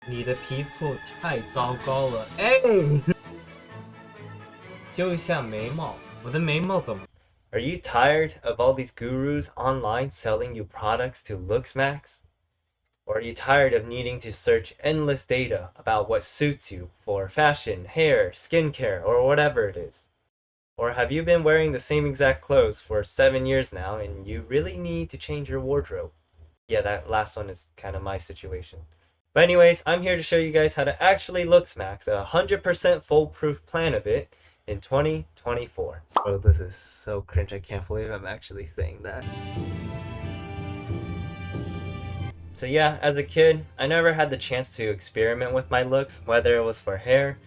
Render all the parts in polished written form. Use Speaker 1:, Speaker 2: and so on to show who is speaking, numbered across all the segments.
Speaker 1: 你的皮肤太糟糕了，哎，修一下眉毛，我的眉毛怎么？Are you tired of all these gurus online selling you products to looks max? Or are you tired of needing to search endless data about what suits you for fashion, hair, skincare, or whatever it is? Or have you been wearing the same exact clothes for 7 years now and you really need to change your wardrobe? Yeah, that last one is kind of my situation. But anyways, I'm here to show you guys how to actually looks max a 100% foolproof plan of it in 2024. Oh, this is so cringe. I can't believe I'm actually saying that. So yeah, as a kid, I never had the chance to experiment with my looks, whether it was for hair,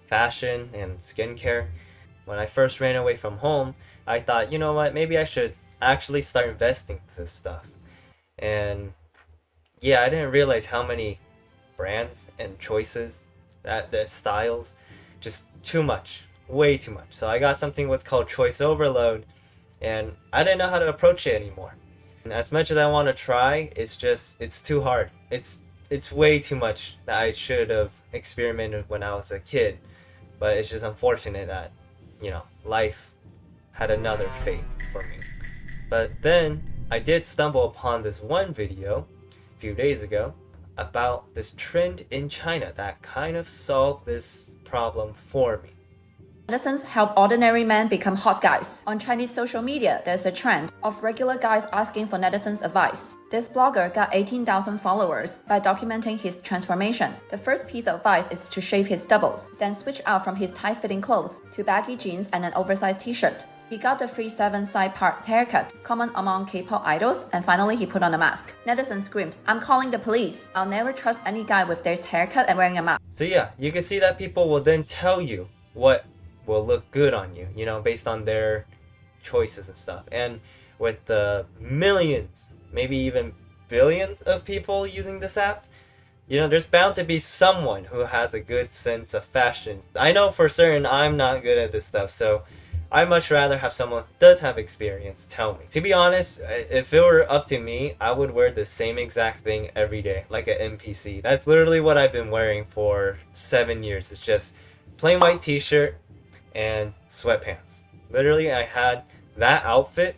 Speaker 1: fashion, and skincare. When I first ran away from home, I thought, you know what, maybe I should actually start investing in this stuff. And yeah, I didn't realize how many brands and choices, that the styles, just too much, way too much. So I got something what's called choice overload, and I didn't know how to approach it anymore. And as much as I want to try, it's too hard. It's way too much that I should have experimented when I was a kid. But it's just unfortunate that, life had another fate for me. But then I did stumble upon this one video a few days ago about this trend in China that kind of solved this problem for me.
Speaker 2: Netizens help ordinary men become hot guys. On Chinese social media, there's a trend of regular guys asking for netizens' advice. This blogger got 18,000 followers by documenting his transformation. The first piece of advice is to shave his stubbles, then switch out from his tight-fitting clothes to baggy jeans and an oversized t-shirt. He got the free 7-side part haircut, common among K-pop idols, and finally he put on a mask. Netizens screamed, "I'm calling the police. I'll never trust any guy with this haircut and wearing a mask."
Speaker 1: So yeah, you can see that people will then tell you what will look good on you, based on their choices and stuff. And with the millions, maybe even billions of people using this app, there's bound to be someone who has a good sense of fashion. I know for certain I'm not good at this stuff, so I'd much rather have someone who does have experience tell me. To be honest, if it were up to me, I would wear the same exact thing every day, like an NPC. That's literally what I've been wearing for 7 years. It's just plain white t-shirt and sweatpants. Literally, I had that outfit,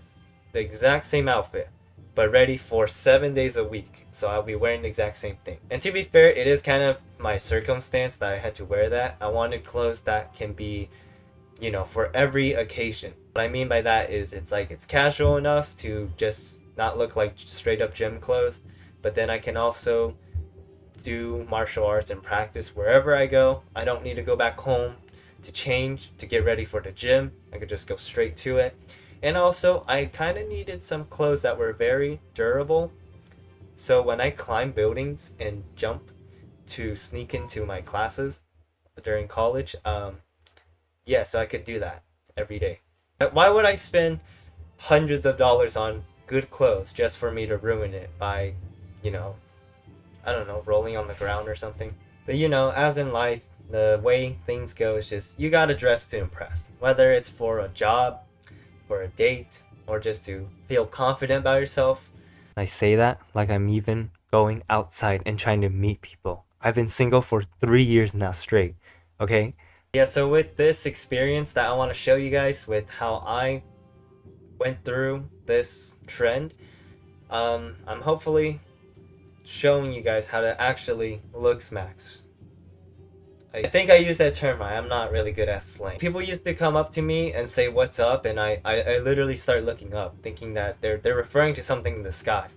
Speaker 1: the exact same outfit, but ready for 7 days a week. So I'll be wearing the exact same thing. And to be fair, it is kind of my circumstance that I had to wear that. I wanted clothes that can be, for every occasion. What I mean by that is it's casual enough to just not look like straight up gym clothes, but then I can also do martial arts and practice wherever I go. I don't need to go back home to change, to get ready for the gym. I could just go straight to it. And also, I kind of needed some clothes that were very durable. So when I climb buildings and jump to sneak into my classes during college, so I could do that every day. But why would I spend hundreds of dollars on good clothes just for me to ruin it by, I don't know, rolling on the ground or something? But as in life, the way things go is just you gotta dress to impress, whether it's for a job, for a date, or just to feel confident about yourself. I say that like I'm even going outside and trying to meet people. I've been single for 3 years now straight, okay? Yeah, so with this experience that I want to show you guys with how I went through this trend, I'm hopefully showing you guys how to actually looks max. I think I used that term right. I'm not really good at slang. People used to come up to me and say what's up, and I literally start looking up, thinking that they're referring to something in the sky.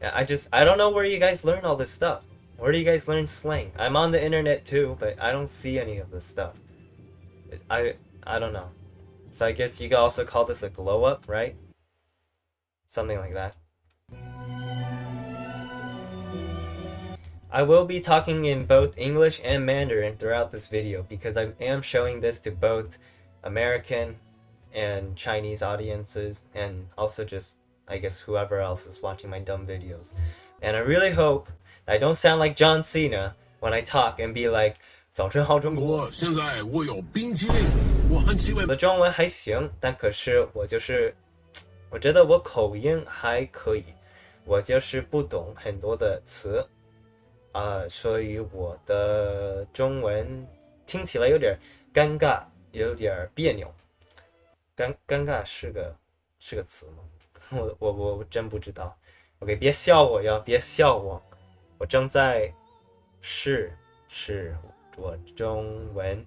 Speaker 1: I don't know where you guys learn all this stuff. Where do you guys learn slang? I'm on the internet too, but I don't see any of this stuff. I don't know. So I guess you could also call this a glow up, right? Something like that. I will be talking in both English and Mandarin throughout this video because I am showing this to both American and Chinese audiences, and also just, I guess, whoever else is watching my dumb videos. And I really hope that I don't sound like John Cena when I talk and be like, 早晨好中国，现在我有冰淇淋，我很喜欢。我的中文还行，但可是我觉得我口音还可以，我就是不懂很多的词。所以我的中文听起来有点尴尬，有点别扭。尴尬是个词吗？我真不知道。OK，别笑我哟，别笑我，我正在试我中文，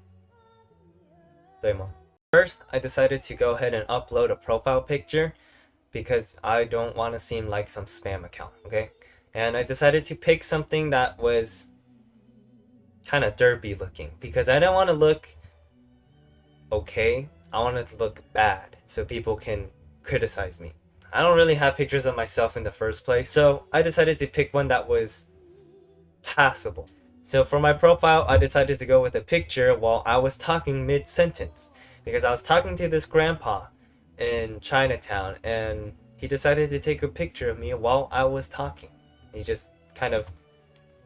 Speaker 1: 对吗？First, I decided to go ahead and upload a profile picture because I don't want to seem like some spam account, okay? And I decided to pick something that was kind of derpy looking because I don't want to look okay. I want it to look bad so people can criticize me. I don't really have pictures of myself in the first place, so I decided to pick one that was passable. So for my profile, I decided to go with a picture while I was talking mid-sentence because I was talking to this grandpa in Chinatown and he decided to take a picture of me while I was talking. He just kind of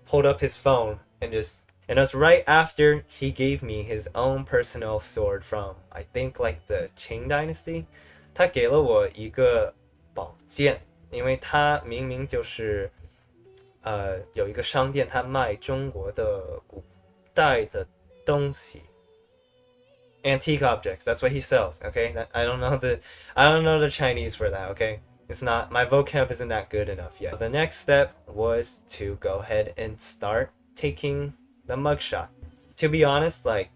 Speaker 1: pulled up his phone and it was right after he gave me his own personal sword from I think like the Qing dynasty. 他给了我一个宝剑，因为他明明就是有一个商店，他卖中国的古代的东西 ，antique objects. That's what he sells. Okay, I don't know the Chinese for that. Okay, it's not my vocab isn't that good enough yet. The next step was to go ahead and start taking the mugshot. To be honest, like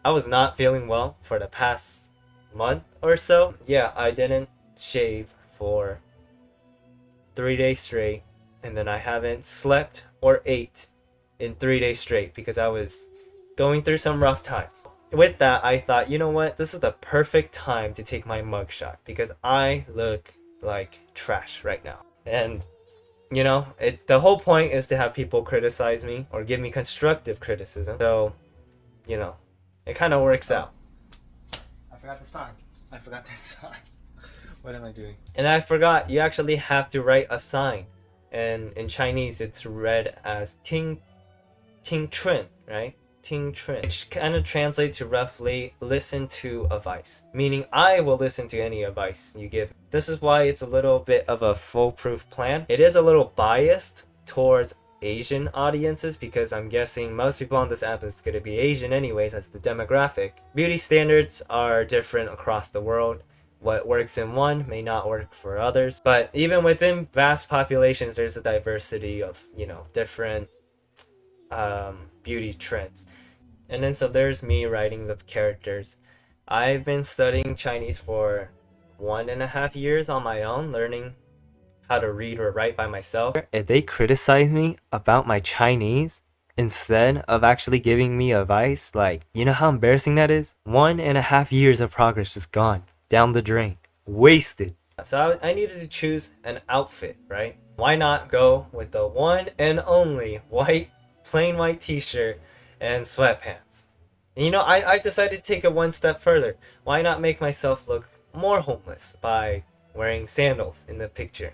Speaker 1: I was not feeling well for the past month or so. Yeah, I didn't shave for 3 days straight, and then I haven't slept or ate in 3 days straight because I was going through some rough times. With that, I thought, you know what, this is the perfect time to take my mugshot because I look like trash right now. And you know, the whole point is to have people criticize me or give me constructive criticism. So, you know, it kind of works out. I forgot the sign. What am I doing? And I forgot, you actually have to write a sign. And in Chinese, it's read as Ting Chun, right? Ting Chun. Which kind of translates to roughly listen to advice. Meaning I will listen to any advice you give. This is why it's a little bit of a foolproof plan. It is a little biased towards Asian audiences because I'm guessing most people on this app is going to be Asian anyways as the demographic. Beauty standards are different across the world. What works in one may not work for others. But even within vast populations, there's a diversity of, you know, different beauty trends. And then so there's me writing the characters. I've been studying Chinese for 1.5 years on my own, learning how to read or write by myself. If they criticize me about my Chinese instead of actually giving me advice, like, you know how embarrassing that is? 1.5 years of progress just gone down the drain, wasted. So I needed to choose an outfit, right? Why not go with the one and only plain white t-shirt and sweatpants? And you know, I decided to take it one step further. Why not make myself look more homeless by wearing sandals in the picture?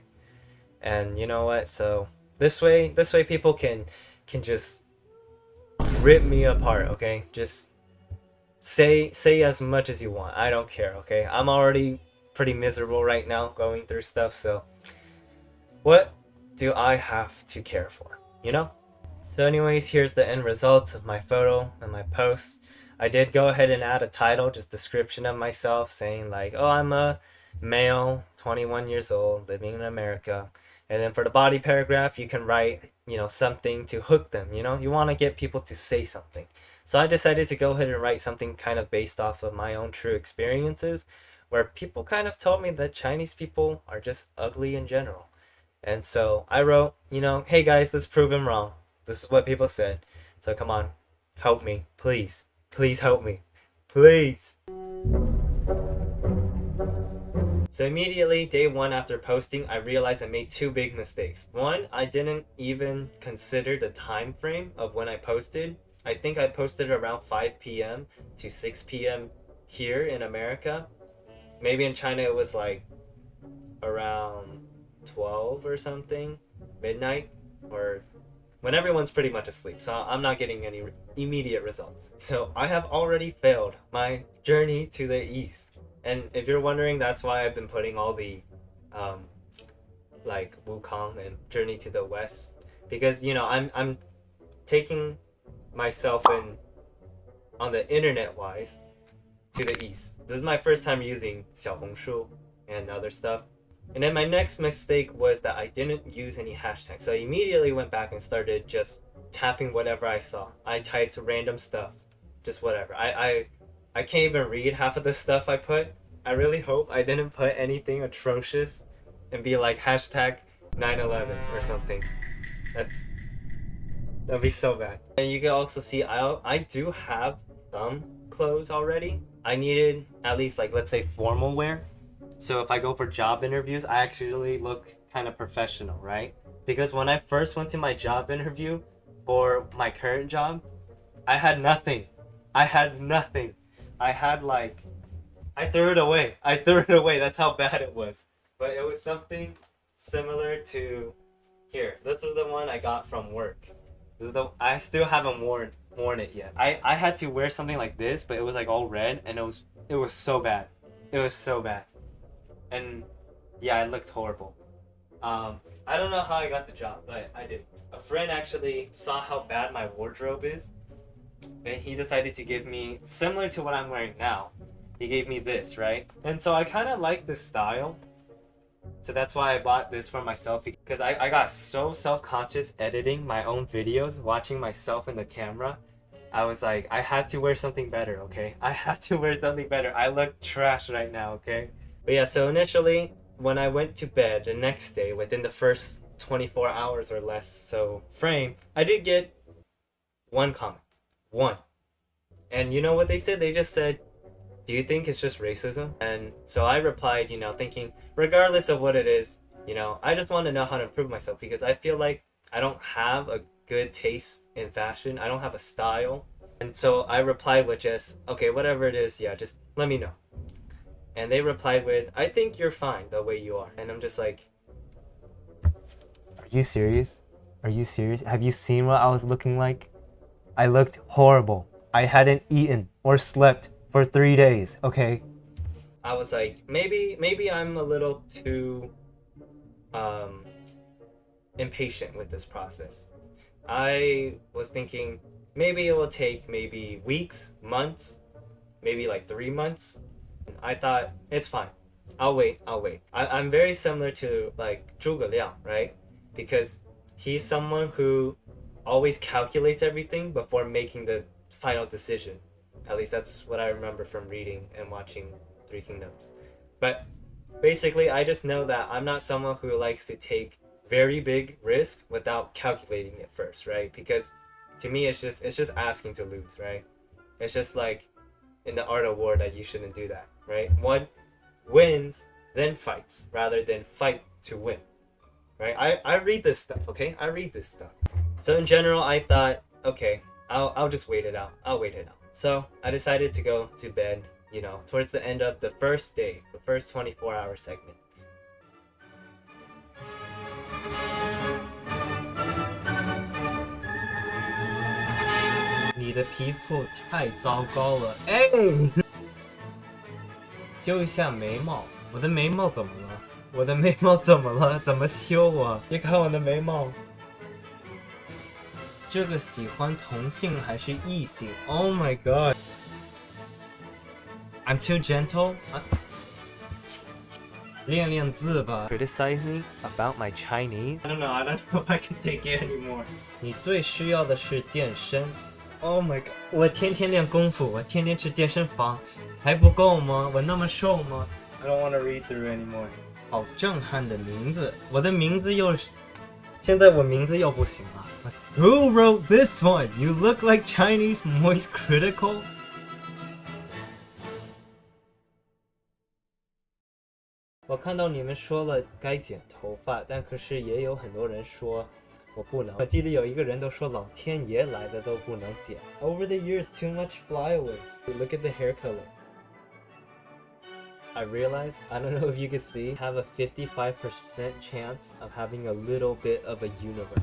Speaker 1: And you know what? So this way people can just rip me apart, okay? Just say as much as you want. I don't care, okay? I'm already pretty miserable right now going through stuff, so what do I have to care for, you know? So anyways, here's the end results of my photo and my posts. I did go ahead and add a title, just description of myself, saying like, oh, I'm a male, 21 years old, living in America. And then for the body paragraph, you can write, you know, something to hook them, you know? You want to get people to say something. So I decided to go ahead and write something kind of based off of my own true experiences, where people kind of told me that Chinese people are just ugly in general. And so I wrote, you know, hey guys, let's prove them wrong. This is what people said. So come on, help me, please. Please help me. Please. So immediately, day one after posting, I realized I made two big mistakes. One, I didn't even consider the time frame of when I posted. I think I posted around 5 p.m. to 6 p.m. here in America. Maybe in China it was like around 12 or something, midnight, or when everyone's pretty much asleep, so I'm not getting any immediate results. So I have already failed my journey to the east. And if you're wondering, that's why I've been putting all the like Wukong and Journey to the West, because you know I'm taking myself in on the internet wise to the east. This is my first time using Xiaohongshu and other stuff. And then my next mistake was that I didn't use any hashtags. So I immediately went back and started just tapping whatever I saw. I typed random stuff, just whatever. I can't even read half of the stuff I put. I really hope I didn't put anything atrocious and be like hashtag 9/11 or something. That'd be so bad. And you can also see I do have some clothes already. I needed at least like, let's say, formal wear. So if I go for job interviews, I actually look kind of professional, right? Because when I first went to my job interview for my current job, I had nothing. I had like, I threw it away. That's how bad it was. But it was something similar to here. This is the one I got from work. I still haven't worn it yet. I had to wear something like this, but it was like all red, and it was so bad. It was so bad. And yeah, it looked horrible. I don't know how I got the job, but I did. A friend actually saw how bad my wardrobe is, and he decided to give me, similar to what I'm wearing now, he gave me this, right? And so I kind of like this style. So that's why I bought this for myself, because I got so self-conscious editing my own videos, watching myself in the camera. I was like, I had to wear something better, okay? I had to wear something better. I look trash right now, okay? But yeah, so initially, when I went to bed the next day, within the first 24 hours or less so frame, I did get one comment. One. And you know what they said? They just said, do you think it's just racism? And so I replied, thinking, regardless of what it is, I just want to know how to improve myself, because I feel like I don't have a good taste in fashion. I don't have a style. And so I replied with just, okay, whatever it is, yeah, just let me know. And they replied with, I think you're fine the way you are. And I'm just like, are you serious? Are you serious? Have you seen what I was looking like? I looked horrible. I hadn't eaten or slept for 3 days, okay? I was like, maybe I'm a little too impatient with this process. I was thinking maybe it will take maybe weeks, months, maybe like 3 months. I thought, it's fine. I'll wait. I'm very similar to like Zhuge Liang, right? Because he's someone who always calculates everything before making the final decision. At least that's what I remember from reading and watching Three Kingdoms. But basically, I just know that I'm not someone who likes to take very big risk without calculating it first, right? Because to me, it's just asking to lose, right? It's just like in the art of war that you shouldn't do that, right? One wins, then fights, rather than fight to win, right? I read this stuff, okay? I read this stuff. So in general, I thought, okay, I'll just wait it out. I'll wait it out. So I decided to go to bed, towards the end of the first day, the first 24-hour segment. "你的皮肤太糟糕了，哎！修一下眉毛。我的眉毛怎么了？我的眉毛怎么了？怎么修啊？别看我的眉毛。这个喜欢同性还是异性 ？Oh my god! I'm too gentle. 练练字吧。Criticize me about my Chinese? I don't know if I can take it anymore. 你最需要的是健身。Oh my god! 我天天练功夫，我天天去健身房，还不够吗？我那么瘦吗？ I don't want to read through anymore. 好震撼的名字，我的名字又是，现在我名字又不行了。Who wrote this one? You look like Chinese moist critical? 我看到你们说了该剪头发，但可是也有很多人说我不能。我记得有一个人都说老天爷来的都不能剪。Over the years, too much flyaways. Look at the hair color. I realized, I don't know if you can see, have a 55% chance of having a little bit of a unibrow.